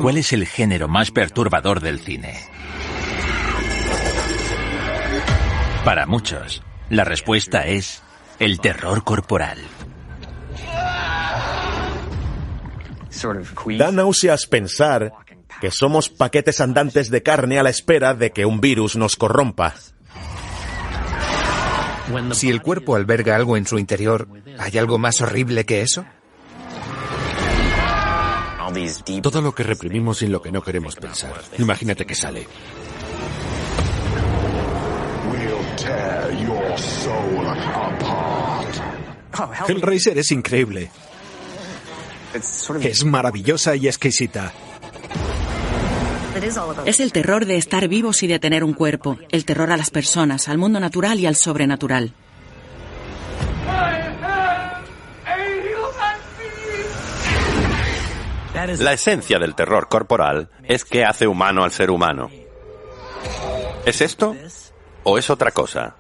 ¿Cuál es el género más perturbador del cine? Para muchos, la respuesta es el terror corporal. Da náuseas pensar que somos paquetes andantes de carne a la espera de que un virus nos corrompa. Si el cuerpo alberga algo en su interior, ¿hay algo más horrible que eso? Todo lo que reprimimos y en lo que no queremos pensar. Imagínate que sale. Hellraiser es increíble. Es maravillosa y exquisita. Es el terror de estar vivos y de tener un cuerpo. El terror a las personas, al mundo natural y al sobrenatural. La esencia del terror corporal es que hace humano al ser humano. ¿Es esto o es otra cosa?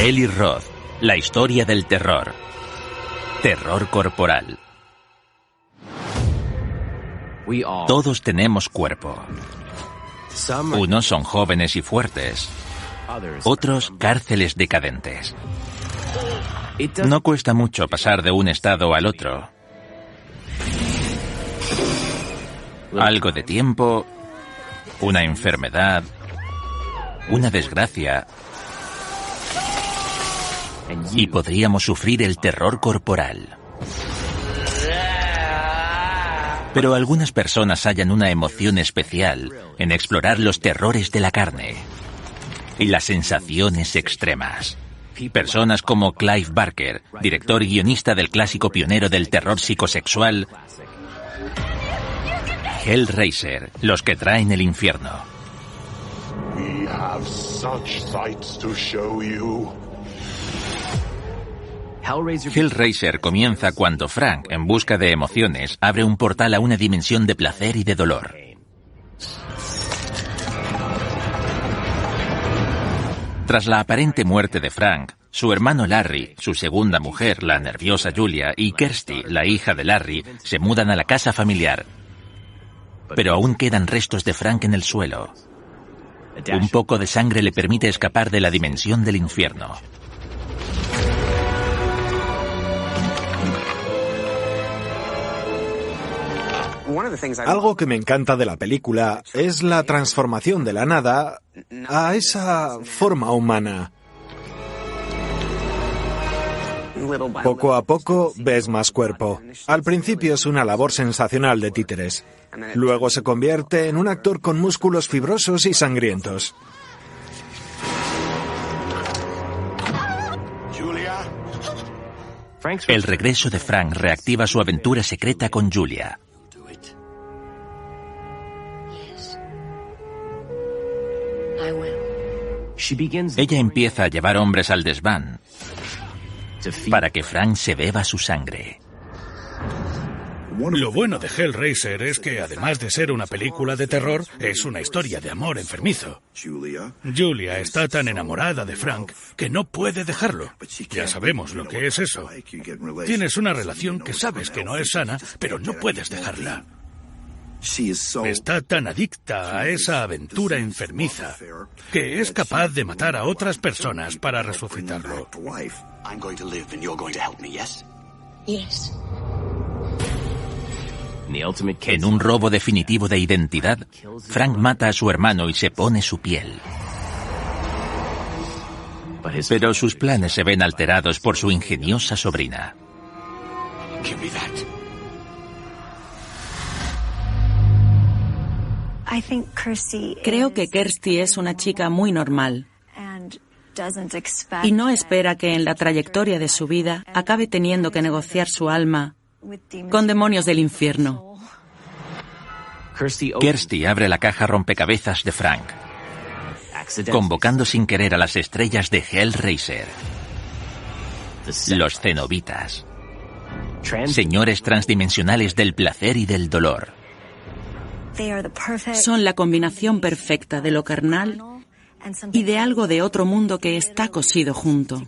Eli Roth, la historia del terror. Terror corporal. Todos tenemos cuerpo. Unos son jóvenes y fuertes. Otros cárceles decadentes. No cuesta mucho pasar de un estado al otro. Algo de tiempo, una enfermedad, una desgracia, y podríamos sufrir el terror corporal. Pero algunas personas hallan una emoción especial en explorar los terrores de la carne y las sensaciones extremas. Personas como Clive Barker, director y guionista del clásico pionero del terror psicosexual, Hellraiser, los que traen el infierno. We have such sights to show you. Hellraiser comienza cuando Frank, en busca de emociones, abre un portal a una dimensión de placer y de dolor. Tras la aparente muerte de Frank, su hermano Larry, su segunda mujer, la nerviosa Julia, y Kirsty, la hija de Larry, se mudan a la casa familiar. Pero aún quedan restos de Frank en el suelo. Un poco de sangre le permite escapar de la dimensión del infierno. Algo que me encanta de la película es la transformación de la nada a esa forma humana. Poco a poco ves más cuerpo. Al principio es una labor sensacional de títeres. Luego se convierte en un actor con músculos fibrosos y sangrientos. El regreso de Frank reactiva su aventura secreta con Julia. Ella empieza a llevar hombres al desván para que Frank se beba su sangre. Lo bueno de Hellraiser es que, además de ser una película de terror, es una historia de amor enfermizo. Julia está tan enamorada de Frank que no puede dejarlo. Ya sabemos lo que es eso. Tienes una relación que sabes que no es sana, pero no puedes dejarla. Está tan adicta a esa aventura enfermiza que es capaz de matar a otras personas para resucitarlo. En un robo definitivo de identidad, Frank mata a su hermano y se pone su piel. Pero sus planes se ven alterados por su ingeniosa sobrina. Creo que Kirsty es una chica muy normal y no espera que en la trayectoria de su vida acabe teniendo que negociar su alma con demonios del infierno. Kirsty abre la caja rompecabezas de Frank. convocando sin querer a las estrellas de Hellraiser. Los cenobitas. Señores transdimensionales del placer y del dolor. Son la combinación perfecta de lo carnal y de algo de otro mundo que está cosido junto.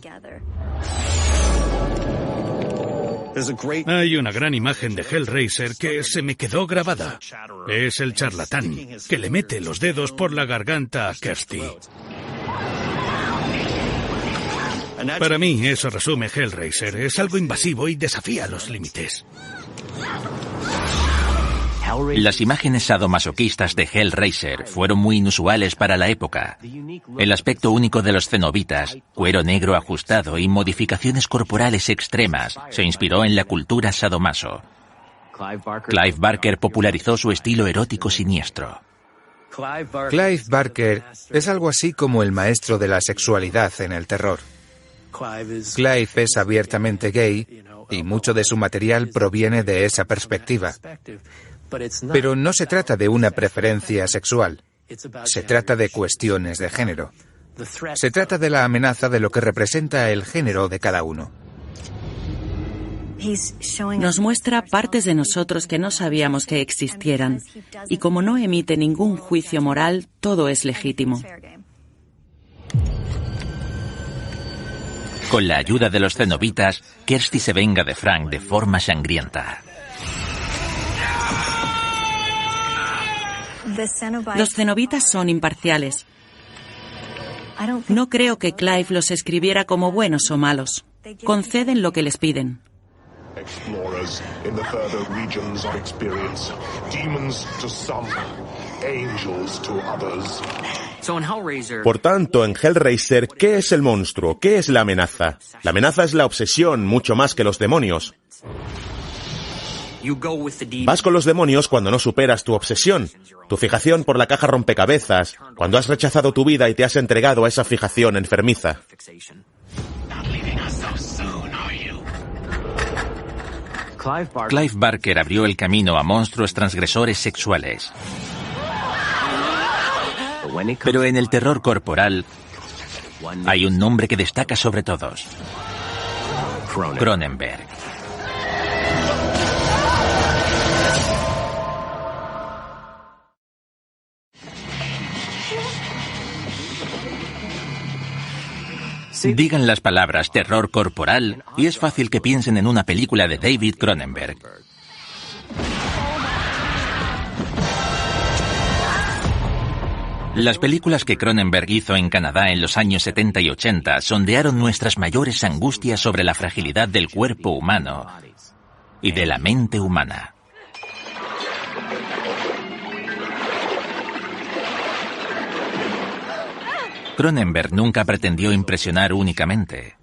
Hay una gran imagen de Hellraiser que se me quedó grabada. Es el charlatán que le mete los dedos por la garganta a Kirsty. Para mí eso resume Hellraiser. Es algo invasivo y desafía los límites. Las imágenes sadomasoquistas de Hellraiser fueron muy inusuales para la época. El aspecto único de los cenobitas, cuero negro ajustado y modificaciones corporales extremas, se inspiró en la cultura sadomaso. Clive Barker popularizó su estilo erótico siniestro. Clive Barker es algo así como el maestro de la sexualidad en el terror. Clive es abiertamente gay y mucho de su material proviene de esa perspectiva. Pero no se trata de una preferencia sexual. Se trata de cuestiones de género. Se trata de la amenaza de lo que representa el género de cada uno. Nos muestra partes de nosotros que no sabíamos que existieran. Y como no emite ningún juicio moral, todo es legítimo. Con la ayuda de los cenobitas, Kirsty se venga de Frank de forma sangrienta. Los cenobitas son imparciales. No creo que Clive los escribiera como buenos o malos. Conceden lo que les piden. Explorers in the further regions of experience, demons to some, angels to others. Por tanto, en Hellraiser, ¿qué es el monstruo? ¿Qué es la amenaza? La amenaza es la obsesión, mucho más que los demonios. Vas con los demonios cuando no superas tu obsesión, tu fijación por la caja rompecabezas, cuando has rechazado tu vida y te has entregado a esa fijación enfermiza. Clive Barker abrió el camino a monstruos transgresores sexuales. Pero en el terror corporal hay un nombre que destaca sobre todos: Cronenberg. Digan las palabras terror corporal y es fácil que piensen en una película de David Cronenberg. Las películas que Cronenberg hizo en Canadá en los años 70 y 80 sondearon nuestras mayores angustias sobre la fragilidad del cuerpo humano y de la mente humana. Cronenberg nunca pretendió impresionar únicamente.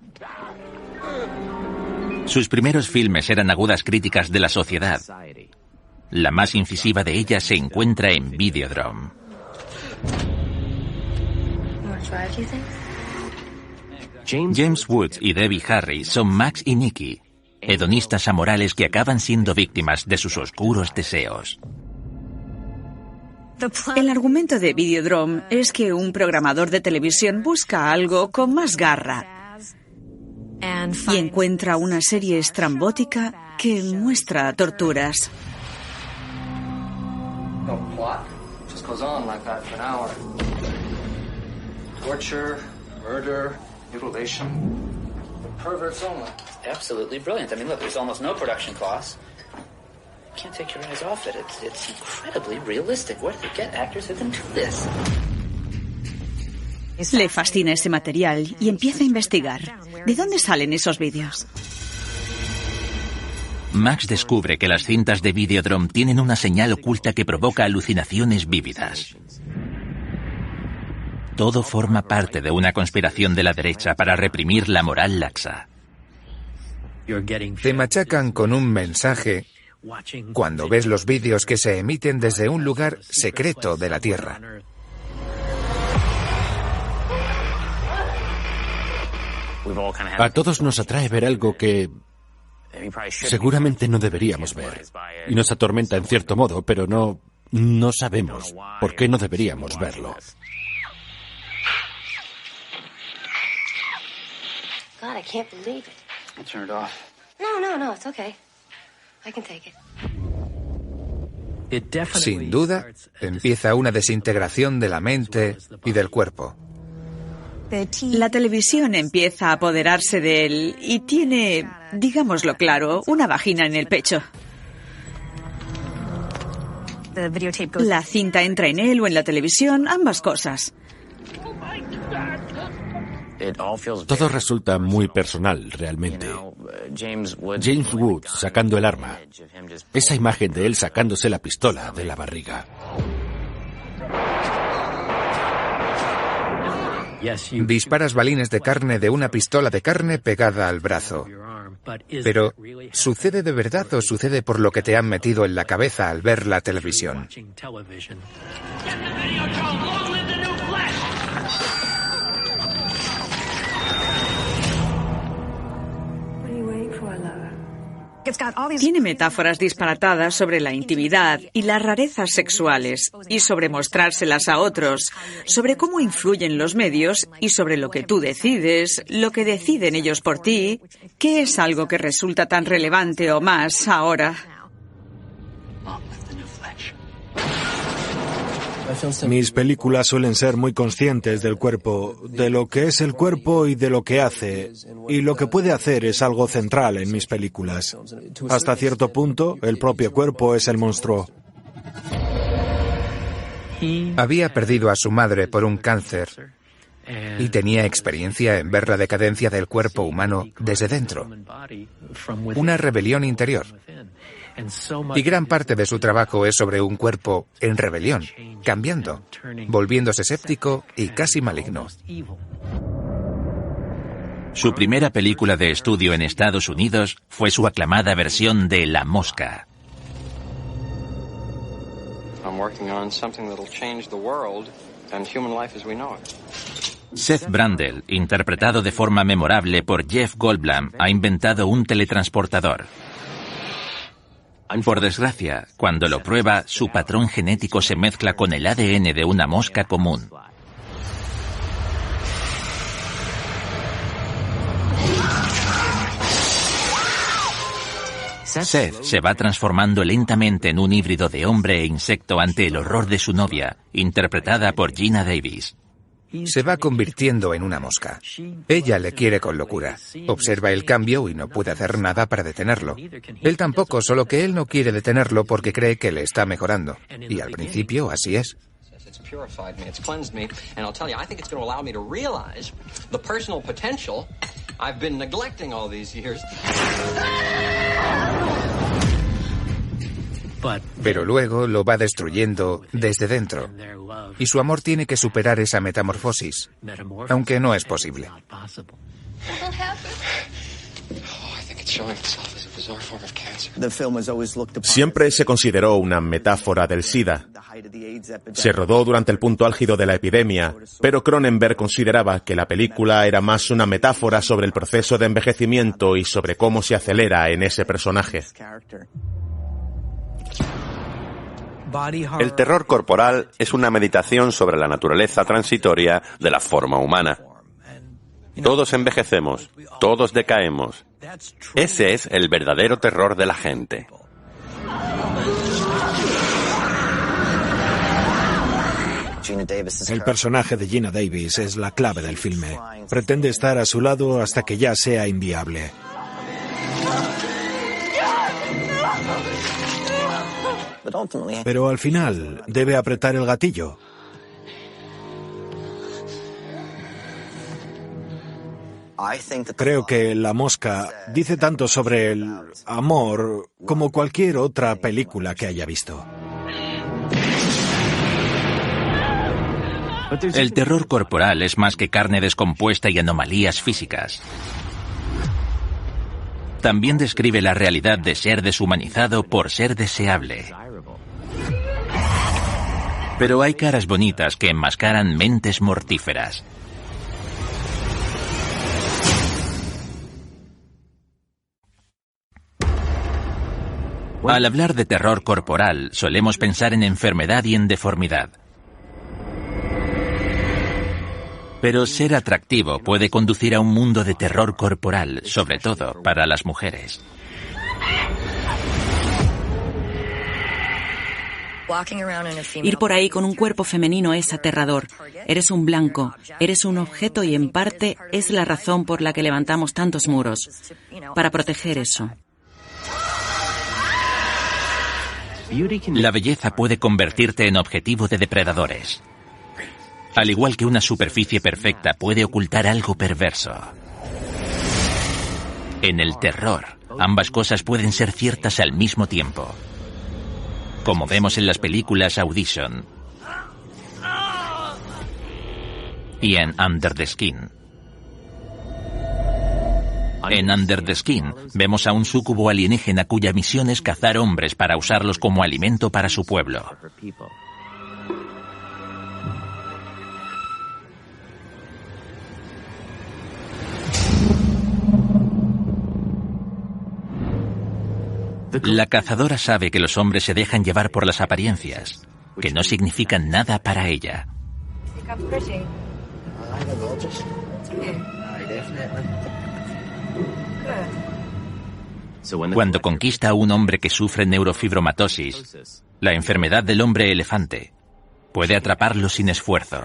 Sus primeros filmes eran agudas críticas de la sociedad. La más incisiva de ellas se encuentra en Videodrome. James Woods y Debbie Harry son Max y Nicky, hedonistas amorales que acaban siendo víctimas de sus oscuros deseos. El argumento de Videodrome es que un programador de televisión busca algo con más garra y encuentra una serie estrambótica que muestra torturas. Torture, murder, mutilation, perverts only. Absolutely brilliant. I mean, look, there's almost no production costs. You can't take your eyes off it. It's incredibly realistic. Where do they get actors who can do this? Le fascina ese material y empieza a investigar. ¿De dónde salen esos vídeos? Max descubre que las cintas de Videodrome tienen una señal oculta que provoca alucinaciones vívidas. Todo forma parte de una conspiración de la derecha para reprimir la moral laxa. Te machacan con un mensaje cuando ves los vídeos que se emiten desde un lugar secreto de la Tierra. A todos nos atrae ver algo que seguramente no deberíamos ver. Y nos atormenta en cierto modo, pero no sabemos por qué no deberíamos verlo. God, I can't believe it. I'll turn it off. No, it's okay. I can take it. Sin duda, empieza una desintegración de la mente y del cuerpo. La televisión empieza a apoderarse de él y tiene, digámoslo claro, una vagina en el pecho. La cinta entra en él o en la televisión, ambas cosas. Todo resulta muy personal, realmente. James Woods sacando el arma. Esa imagen de él sacándose la pistola de la barriga. Disparas balines de carne de una pistola de carne pegada al brazo. Pero, ¿sucede de verdad o sucede por lo que te han metido en la cabeza al ver la televisión? Tiene metáforas disparatadas sobre la intimidad y las rarezas sexuales, y sobre mostrárselas a otros, sobre cómo influyen los medios y sobre lo que tú decides, lo que deciden ellos por ti, que es algo que resulta tan relevante o más ahora. Mis películas suelen ser muy conscientes del cuerpo, de lo que es el cuerpo y de lo que hace. Y lo que puede hacer es algo central en mis películas. Hasta cierto punto, el propio cuerpo es el monstruo. Había perdido a su madre por un cáncer y tenía experiencia en ver la decadencia del cuerpo humano desde dentro. Una rebelión interior. Y gran parte de su trabajo es sobre un cuerpo en rebelión, cambiando, volviéndose escéptico y casi maligno. Su primera película de estudio en Estados Unidos fue su aclamada versión de La Mosca. Seth Brundle, interpretado de forma memorable por Jeff Goldblum, ha inventado un teletransportador. Por desgracia, cuando lo prueba, su patrón genético se mezcla con el ADN de una mosca común. Seth se va transformando lentamente en un híbrido de hombre e insecto ante el horror de su novia, interpretada por Geena Davis. Se va convirtiendo en una mosca. Ella le quiere con locura. Observa el cambio y no puede hacer nada para detenerlo. Él tampoco, solo que él no quiere detenerlo porque cree que le está mejorando. Y al principio así es. Pero luego lo va destruyendo desde dentro. Y su amor tiene que superar esa metamorfosis, aunque no es posible. Siempre se consideró una metáfora del SIDA. Se rodó durante el punto álgido de la epidemia, pero Cronenberg consideraba que la película era más una metáfora sobre el proceso de envejecimiento y sobre cómo se acelera en ese personaje. El terror corporal es una meditación sobre la naturaleza transitoria de la forma humana. Todos envejecemos, todos decaemos. Ese es el verdadero terror de la gente. El personaje de Geena Davis es la clave del filme. Pretende estar a su lado hasta que ya sea inviable. Pero al final debe apretar el gatillo. Creo que La Mosca dice tanto sobre el amor como cualquier otra película que haya visto. El terror corporal es más que carne descompuesta y anomalías físicas. También describe la realidad de ser deshumanizado por ser deseable. Pero hay caras bonitas que enmascaran mentes mortíferas. Al hablar de terror corporal, solemos pensar en enfermedad y en deformidad. Pero ser atractivo puede conducir a un mundo de terror corporal, sobre todo para las mujeres. Ir por ahí con un cuerpo femenino es aterrador. Eres un blanco, eres un objeto y en parte es la razón por la que levantamos tantos muros, para proteger eso. La belleza puede convertirte en objetivo de depredadores. Al igual que una superficie perfecta puede ocultar algo perverso. En el terror, ambas cosas pueden ser ciertas al mismo tiempo. Como vemos en las películas Audition y en Under the Skin. En Under the Skin vemos a un súcubo alienígena cuya misión es cazar hombres para usarlos como alimento para su pueblo. La cazadora sabe que los hombres se dejan llevar por las apariencias, que no significan nada para ella. Cuando conquista a un hombre que sufre neurofibromatosis, la enfermedad del hombre elefante, puede atraparlo sin esfuerzo.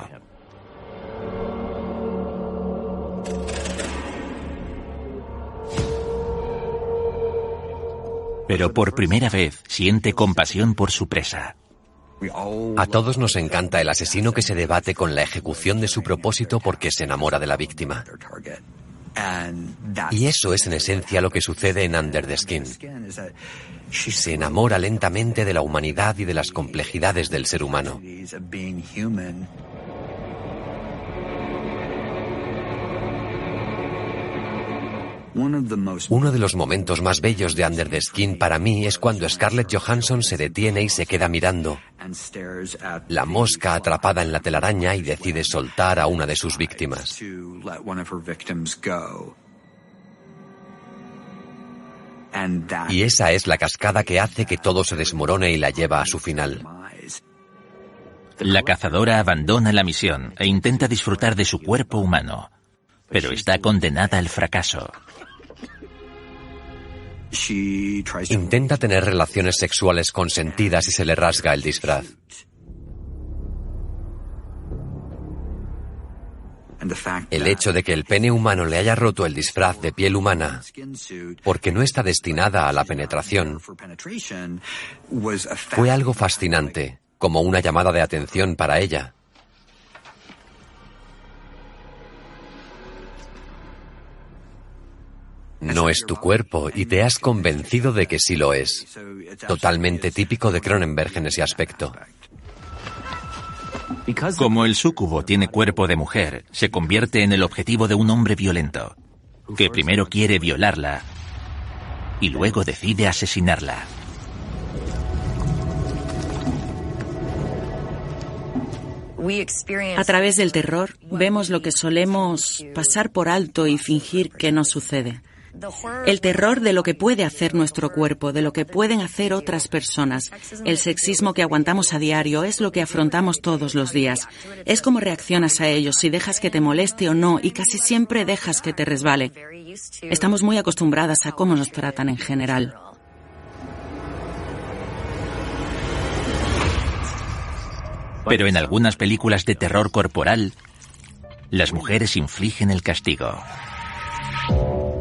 Pero por primera vez siente compasión por su presa. A todos nos encanta el asesino que se debate con la ejecución de su propósito porque se enamora de la víctima. Y eso es en esencia lo que sucede en Under the Skin. Se enamora lentamente de la humanidad y de las complejidades del ser humano. Uno de los momentos más bellos de Under the Skin para mí es cuando Scarlett Johansson se detiene y se queda mirando la mosca atrapada en la telaraña y decide soltar a una de sus víctimas. Y esa es la cascada que hace que todo se desmorone y la lleva a su final. La cazadora abandona la misión e intenta disfrutar de su cuerpo humano, pero está condenada al fracaso. Intenta tener relaciones sexuales consentidas y se le rasga el disfraz. El hecho de que el pene humano le haya roto el disfraz de piel humana, porque no está destinada a la penetración, fue algo fascinante, como una llamada de atención para ella. No es tu cuerpo y te has convencido de que sí lo es. Totalmente típico de Cronenberg en ese aspecto. Como el súcubo tiene cuerpo de mujer, se convierte en el objetivo de un hombre violento, que primero quiere violarla y luego decide asesinarla. A través del terror vemos lo que solemos pasar por alto y fingir que no sucede. El terror de lo que puede hacer nuestro cuerpo, de lo que pueden hacer otras personas. El sexismo que aguantamos a diario es lo que afrontamos todos los días. Es cómo reaccionas a ello, si dejas que te moleste o no, y casi siempre dejas que te resbale. Estamos muy acostumbradas a cómo nos tratan en general. Pero en algunas películas de terror corporal, las mujeres infligen el castigo.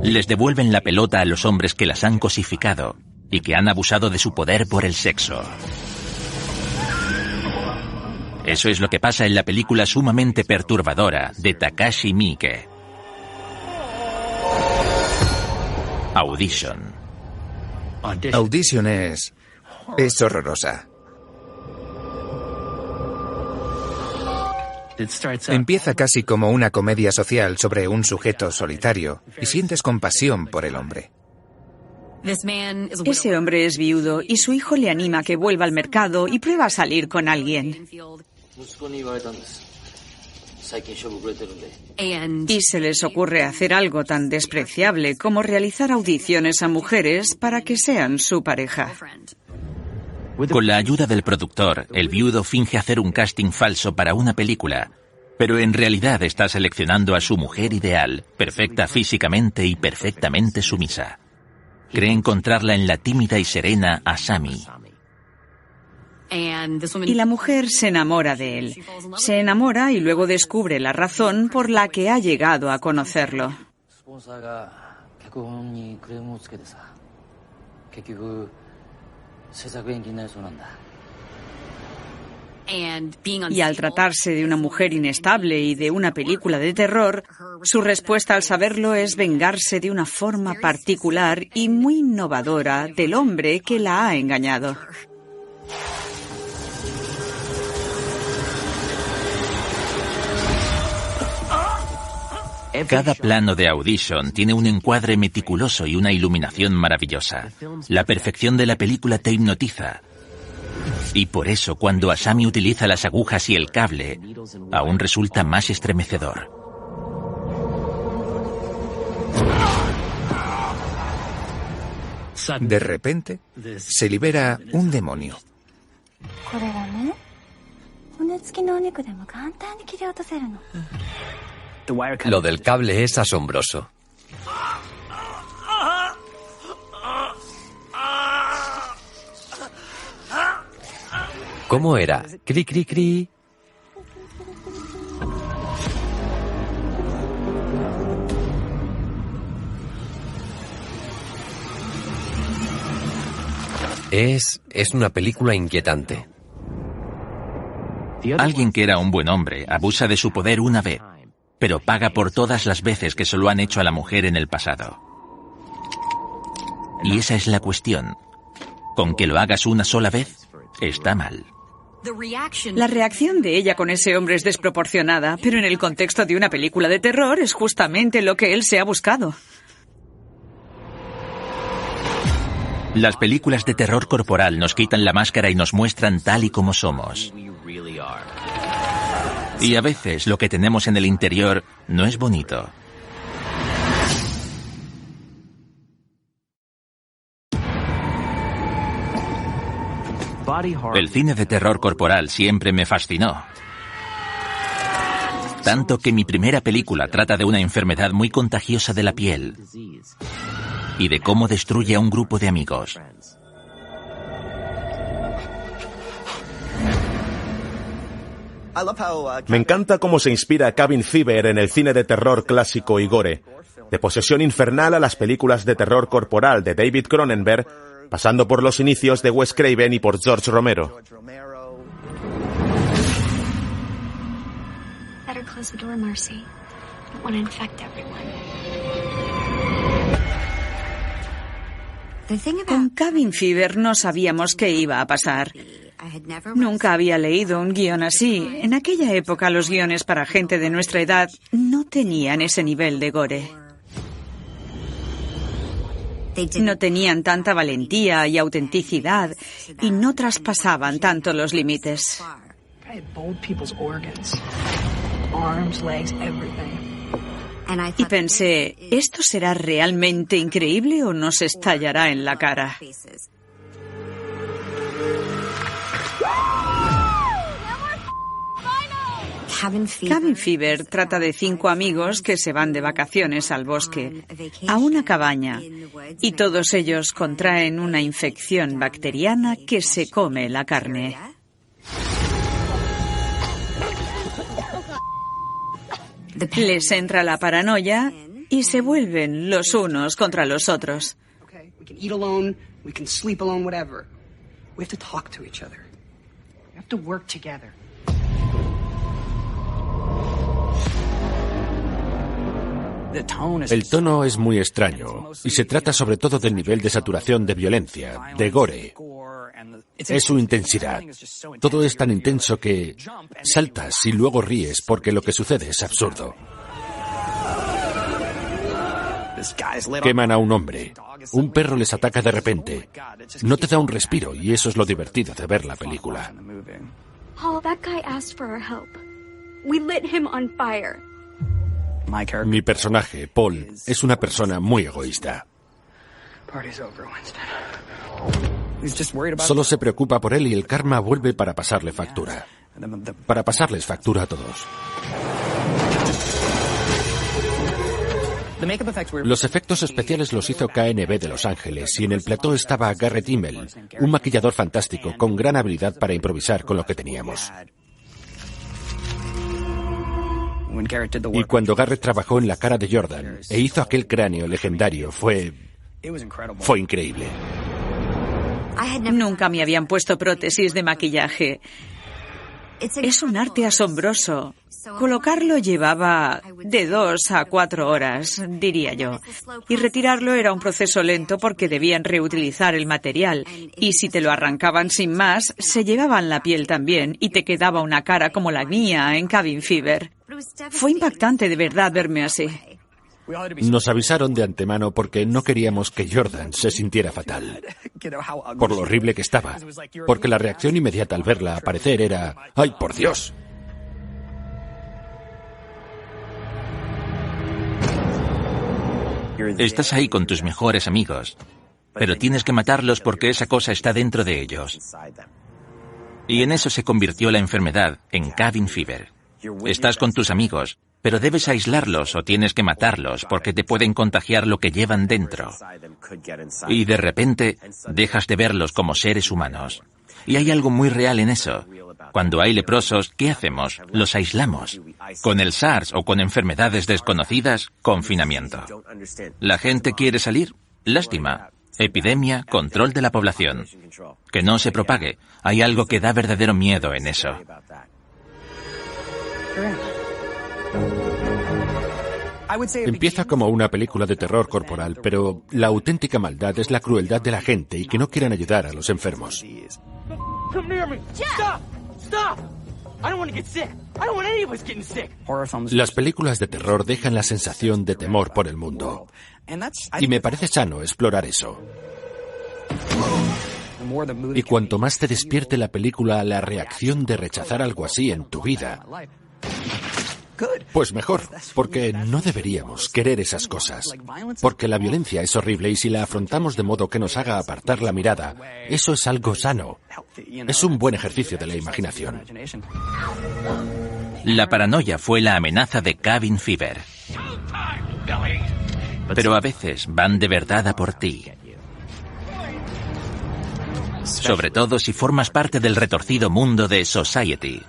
Les devuelven la pelota a los hombres que las han cosificado y que han abusado de su poder por el sexo. Eso es lo que pasa en la película sumamente perturbadora de Takashi Miike, Audition. Audition es horrorosa. Empieza casi como una comedia social sobre un sujeto solitario y sientes compasión por el hombre. Ese hombre es viudo y su hijo le anima a que vuelva al mercado y prueba a salir con alguien. Y se les ocurre hacer algo tan despreciable como realizar audiciones a mujeres para que sean su pareja. Con la ayuda del productor, el viudo finge hacer un casting falso para una película Pero en realidad está seleccionando a su mujer ideal, perfecta físicamente y perfectamente sumisa. Cree encontrarla en la tímida y serena Asami. Y la mujer se enamora de él. Se enamora y luego descubre la razón por la que ha llegado a conocerlo. Y al tratarse de una mujer inestable y de una película de terror, su respuesta al saberlo es vengarse de una forma particular y muy innovadora del hombre que la ha engañado. Cada plano de Audition tiene un encuadre meticuloso y una iluminación maravillosa. La perfección de la película te hipnotiza. Y por eso, cuando Asami utiliza las agujas y el cable, aún resulta más estremecedor. De repente, se libera un demonio. Lo del cable es asombroso. ¿Cómo era? Cri, cri, cri. Es una película inquietante. Alguien que era un buen hombre abusa de su poder una vez, pero paga por todas las veces que se lo han hecho a la mujer en el pasado. Y esa es la cuestión. Con que lo hagas una sola vez, está mal. La reacción de ella con ese hombre es desproporcionada, pero en el contexto de una película de terror es justamente lo que él se ha buscado. Las películas de terror corporal nos quitan la máscara y nos muestran tal y como somos. Y a veces lo que tenemos en el interior no es bonito. El cine de terror corporal siempre me fascinó. Tanto que mi primera película trata de una enfermedad muy contagiosa de la piel y de cómo destruye a un grupo de amigos. Me encanta cómo se inspira Cabin Fever en el cine de terror clásico y gore. De Posesión Infernal a las películas de terror corporal de David Cronenberg, pasando por los inicios de Wes Craven y por George Romero. Con Cabin Fever no sabíamos qué iba a pasar. Nunca había leído un guión así. En aquella época los guiones para gente de nuestra edad no tenían ese nivel de gore. No tenían tanta valentía y autenticidad y no traspasaban tanto los límites. Y pensé, ¿esto será realmente increíble o nos estallará en la cara? Cabin Fever trata de 5 amigos que se van de vacaciones al bosque, a una cabaña, y todos ellos contraen una infección bacteriana que se come la carne. Les entra la paranoia y se vuelven los unos contra los otros. El tono es muy extraño y se trata sobre todo del nivel de saturación de violencia, de gore. Es su intensidad. Todo es tan intenso que saltas y luego ríes porque lo que sucede es absurdo. Queman a un hombre. Un perro les ataca de repente. No te da un respiro y eso es lo divertido de ver la película. Oh, that guy asked for our help. We lit him on fire. Mi personaje, Paul, es una persona muy egoísta. Solo se preocupa por él y el karma vuelve para pasarle factura. para pasarles factura a todos. Los efectos especiales los hizo KNB de Los Ángeles y en el plató estaba Garrett Himmel, un maquillador fantástico con gran habilidad para improvisar con lo que teníamos. Y cuando Garrett trabajó en la cara de Jordan e hizo aquel cráneo legendario, fue increíble. Nunca me habían puesto prótesis de maquillaje. Es un arte asombroso. Colocarlo llevaba de 2 a 4 horas, diría yo. Y retirarlo era un proceso lento porque debían reutilizar el material. Y si te lo arrancaban sin más, se llevaban la piel también y te quedaba una cara como la mía en Cabin Fever. Fue impactante de verdad verme así. Nos avisaron de antemano porque no queríamos que Jordan se sintiera fatal. Por lo horrible que estaba. Porque la reacción inmediata al verla aparecer era ¡ay, por Dios! Estás ahí con tus mejores amigos, pero tienes que matarlos porque esa cosa está dentro de ellos. Y en eso se convirtió la enfermedad, en Cabin Fever. Estás con tus amigos, pero debes aislarlos o tienes que matarlos porque te pueden contagiar lo que llevan dentro. Y de repente dejas de verlos como seres humanos. Y hay algo muy real en eso. Cuando hay leprosos, ¿qué hacemos? Los aislamos. Con el SARS o con enfermedades desconocidas, confinamiento. ¿La gente quiere salir? Lástima. Epidemia, control de la población. Que no se propague. Hay algo que da verdadero miedo en eso. Empieza como una película de terror corporal, pero la auténtica maldad es la crueldad de la gente y que no quieran ayudar a los enfermos. Las películas de terror dejan la sensación de temor por el mundo. Y me parece sano explorar eso. Y cuanto más te despierte la película a la reacción de rechazar algo así en tu vida, pues mejor, porque no deberíamos querer esas cosas. Porque la violencia es horrible y si la afrontamos de modo que nos haga apartar la mirada, eso es algo sano. Es un buen ejercicio de la imaginación. La paranoia fue la amenaza de Cabin Fever. Pero a veces van de verdad a por ti. Sobre todo si formas parte del retorcido mundo de Society.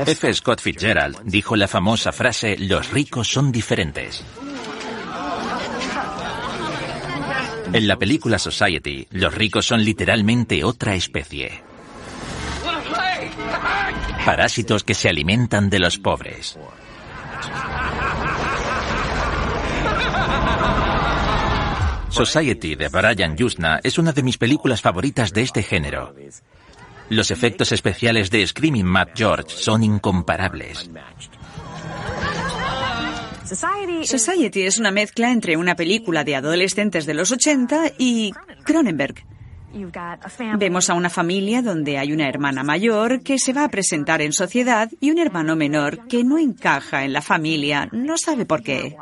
F. Scott Fitzgerald dijo la famosa frase «Los ricos son diferentes». En la película Society, los ricos son literalmente otra especie. Parásitos que se alimentan de los pobres. Society de Brian Yuzna es una de mis películas favoritas de este género. Los efectos especiales de Screaming Mad George son incomparables. Society es una mezcla entre una película de adolescentes de los 80 y Cronenberg. Vemos a una familia donde hay una hermana mayor que se va a presentar en sociedad y un hermano menor que no encaja en la familia, no sabe por qué.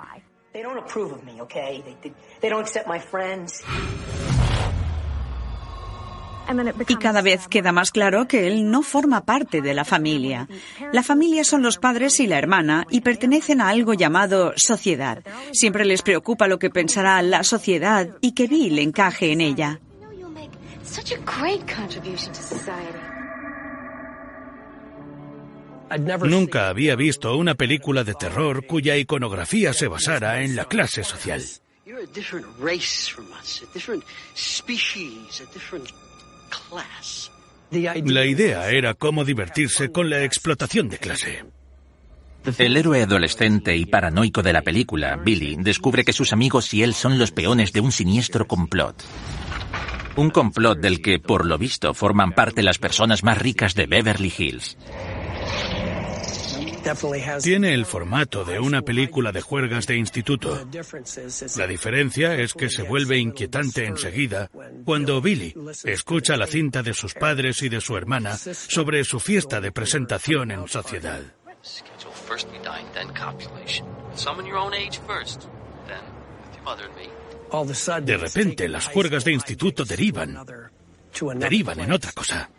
Y cada vez queda más claro que él no forma parte de la familia. La familia son los padres y la hermana y pertenecen a algo llamado sociedad. Siempre les preocupa lo que pensará la sociedad y que Bill encaje en ella. Nunca había visto una película de terror cuya iconografía se basara en la clase social. La idea era cómo divertirse con la explotación de clase. El héroe adolescente y paranoico de la película, Billy, descubre que sus amigos y él son los peones de un siniestro complot. Un complot del que, por lo visto, forman parte las personas más ricas de Beverly Hills. Tiene el formato de una película de juergas de instituto. La diferencia es que se vuelve inquietante enseguida cuando Billy escucha la cinta de sus padres y de su hermana sobre su fiesta de presentación en sociedad. De repente, las juergas de instituto derivan en otra cosa.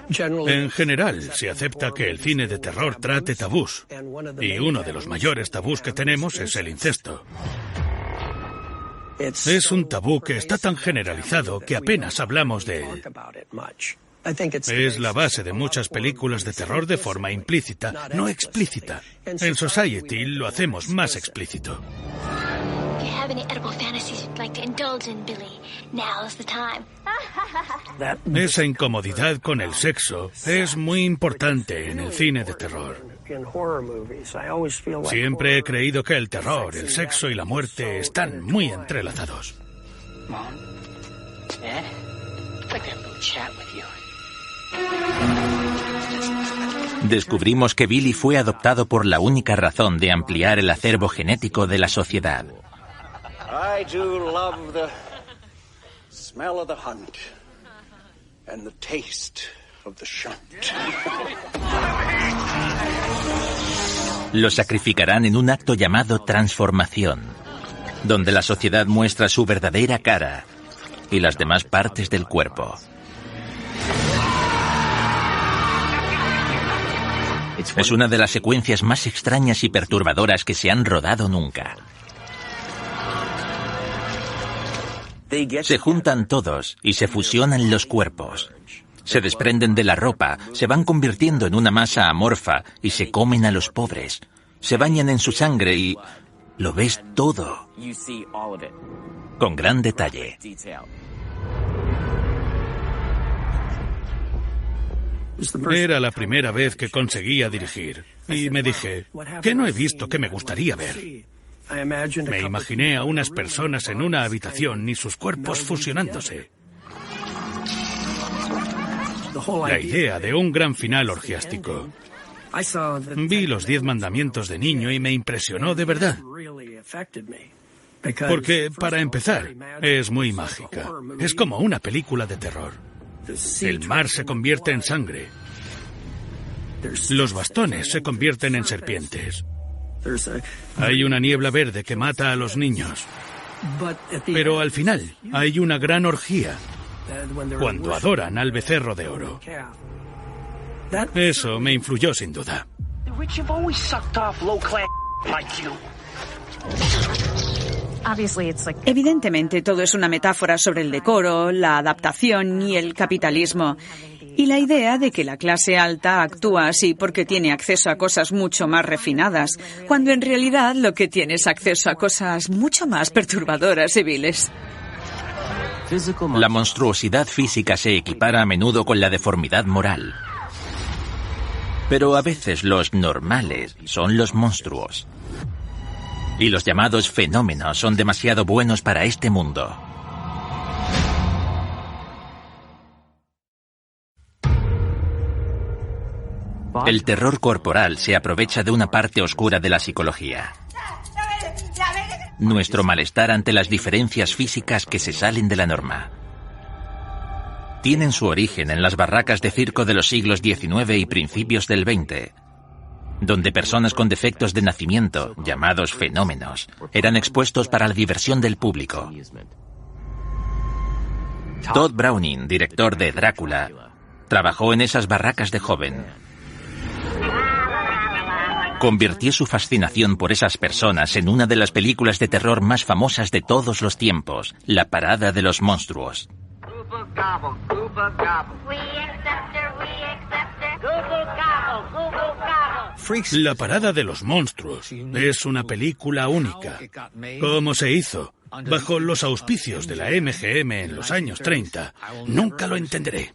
En general, se acepta que el cine de terror trate tabús, y uno de los mayores tabús que tenemos es el incesto. Es un tabú que está tan generalizado que apenas hablamos de él. Es la base de muchas películas de terror de forma implícita, no explícita. En Society lo hacemos más explícito. Esa incomodidad con el sexo es muy importante en el cine de terror. Siempre he creído que el terror, el sexo y la muerte están muy entrelazados. Descubrimos que Billy fue adoptado por la única razón de ampliar el acervo genético de la sociedad. I do love the smell of the hunt and the taste of the shunt. Lo sacrificarán en un acto llamado transformación, donde la sociedad muestra su verdadera cara y las demás partes del cuerpo. Es una de las secuencias más extrañas y perturbadoras que se han rodado nunca. Se juntan todos y se fusionan los cuerpos. Se desprenden de la ropa, se van convirtiendo en una masa amorfa y se comen a los pobres. Se bañan en su sangre y lo ves todo, con gran detalle. Era la primera vez que conseguía dirigir y me dije, ¿qué no he visto que me gustaría ver? Me imaginé a unas personas en una habitación y sus cuerpos fusionándose. La idea de un gran final orgiástico. Vi los 10 mandamientos de niño y me impresionó de verdad. Porque, para empezar, es muy mágica. Es como una película de terror. El mar se convierte en sangre. Los bastones se convierten en serpientes. Hay una niebla verde que mata a los niños. Pero al final hay una gran orgía, cuando adoran al becerro de oro. Eso me influyó sin duda. Evidentemente todo es una metáfora sobre el decoro, la adaptación y el capitalismo. Y la idea de que la clase alta actúa así porque tiene acceso a cosas mucho más refinadas, cuando en realidad lo que tiene es acceso a cosas mucho más perturbadoras y viles. La monstruosidad física se equipara a menudo con la deformidad moral. Pero a veces los normales son los monstruos. Y los llamados fenómenos son demasiado buenos para este mundo. El terror corporal se aprovecha de una parte oscura de la psicología. Nuestro malestar ante las diferencias físicas que se salen de la norma. Tienen su origen en las barracas de circo de los siglos XIX y principios del XX, donde personas con defectos de nacimiento, llamados fenómenos, eran expuestos para la diversión del público. Todd Browning, director de Drácula, trabajó en esas barracas de joven. Convirtió su fascinación por esas personas en una de las películas de terror más famosas de todos los tiempos, La Parada de los Monstruos. La Parada de los Monstruos es una película única. ¿Cómo se hizo? Bajo los auspicios de la MGM en los años 30. Nunca lo entenderé.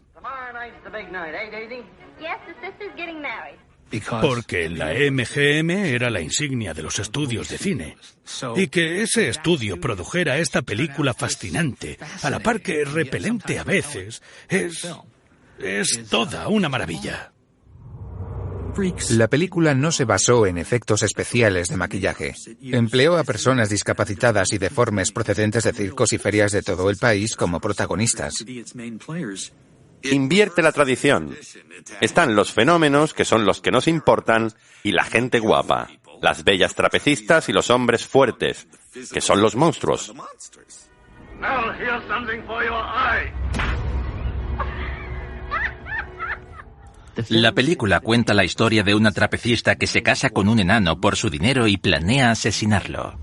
Porque la MGM era la insignia de los estudios de cine. Y que ese estudio produjera esta película fascinante, a la par que repelente a veces, es toda una maravilla. La película no se basó en efectos especiales de maquillaje. Empleó a personas discapacitadas y deformes procedentes de circos y ferias de todo el país como protagonistas. Invierte la tradición. Están los fenómenos, que son los que nos importan, y la gente guapa. las bellas trapecistas y los hombres fuertes, que son los monstruos. Now here's something for your eye. La película cuenta la historia de una trapecista que se casa con un enano por su dinero y planea asesinarlo.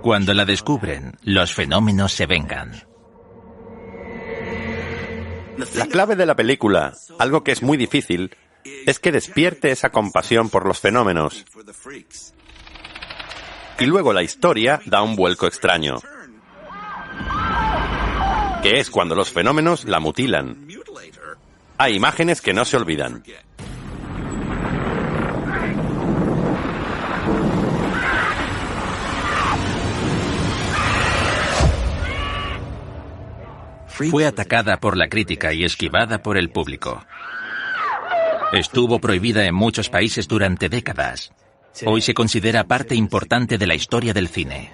Cuando la descubren, los fenómenos se vengan. La clave de la película, algo que es muy difícil, es que despierte esa compasión por los fenómenos. Y luego la historia da un vuelco extraño, que es cuando los fenómenos la mutilan. Hay imágenes que no se olvidan. Fue atacada por la crítica y esquivada por el público. Estuvo prohibida en muchos países durante décadas. Hoy se considera parte importante de la historia del cine.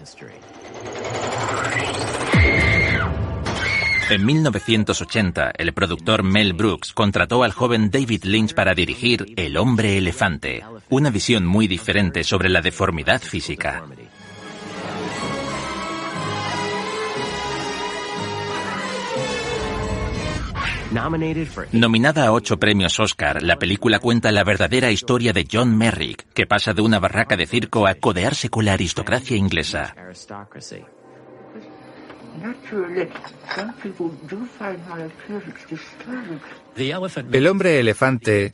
En 1980, el productor Mel Brooks contrató al joven David Lynch para dirigir El hombre elefante, una visión muy diferente sobre la deformidad física. Nominada a 8 premios Oscar, la película cuenta la verdadera historia de John Merrick, que pasa de una barraca de circo a codearse con la aristocracia inglesa. El hombre elefante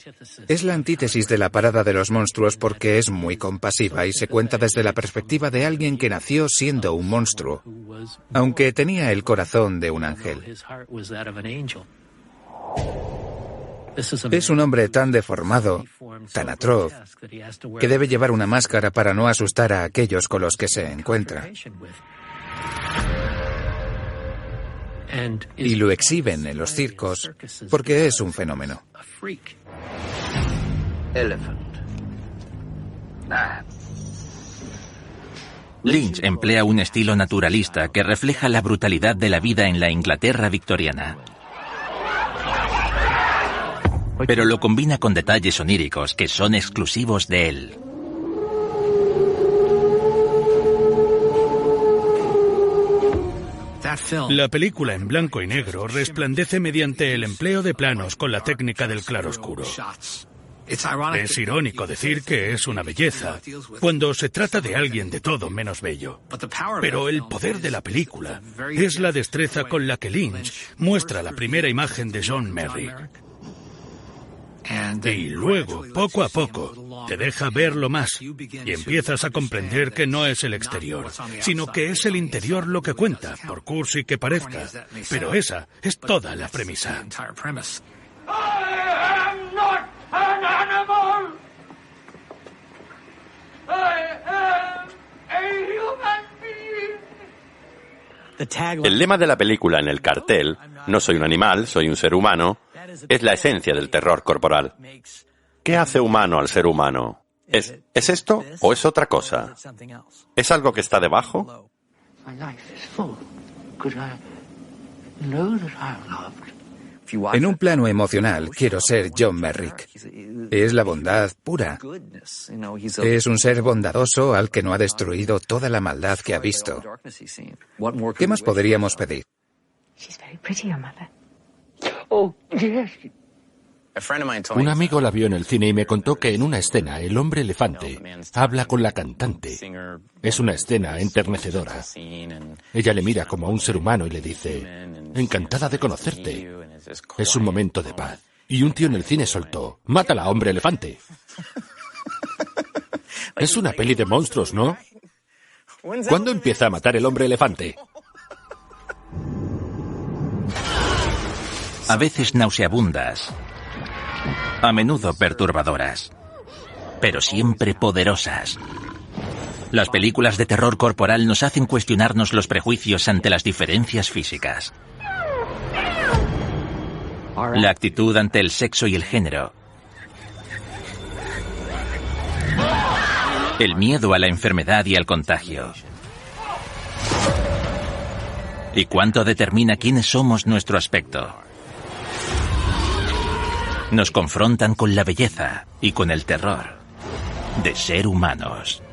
es la antítesis de la parada de los monstruos porque es muy compasiva y se cuenta desde la perspectiva de alguien que nació siendo un monstruo, aunque tenía el corazón de un ángel. Es un hombre tan deformado, tan atroz, que debe llevar una máscara para no asustar a aquellos con los que se encuentra. Y lo exhiben en los circos porque es un fenómeno. Lynch emplea un estilo naturalista que refleja la brutalidad de la vida en la Inglaterra victoriana. Pero lo combina con detalles oníricos que son exclusivos de él. La película en blanco y negro resplandece mediante el empleo de planos con la técnica del claroscuro. Es irónico decir que es una belleza, cuando se trata de alguien de todo menos bello. Pero el poder de la película es la destreza con la que Lynch muestra la primera imagen de John Merrick. Y luego, poco a poco, te deja verlo más y empiezas a comprender que no es el exterior, sino que es el interior lo que cuenta, por cursi que parezca. Pero esa es toda la premisa. El lema de la película en el cartel, no soy un animal, soy un ser humano, es la esencia del terror corporal. ¿Qué hace humano al ser humano? ¿Es esto o es otra cosa? ¿Es algo que está debajo? En un plano emocional, quiero ser John Merrick. Es la bondad pura. Es un ser bondadoso al que no ha destruido toda la maldad que ha visto. ¿Qué más podríamos pedir? Un amigo la vio en el cine y me contó que en una escena el hombre elefante habla con la cantante. Es una escena enternecedora. Ella le mira como a un ser humano y le dice: encantada de conocerte. Es un momento de paz. Y un tío en el cine soltó: mátala, hombre elefante. Es una peli de monstruos, ¿no? ¿Cuándo empieza a matar el hombre elefante? A veces nauseabundas, a menudo perturbadoras, pero siempre poderosas. Las películas de terror corporal nos hacen cuestionarnos los prejuicios ante las diferencias físicas. La actitud ante el sexo y el género. El miedo a la enfermedad y al contagio. ¿Y cuánto determina quiénes somos nuestro aspecto? nos confrontan con la belleza y con el terror de ser humanos.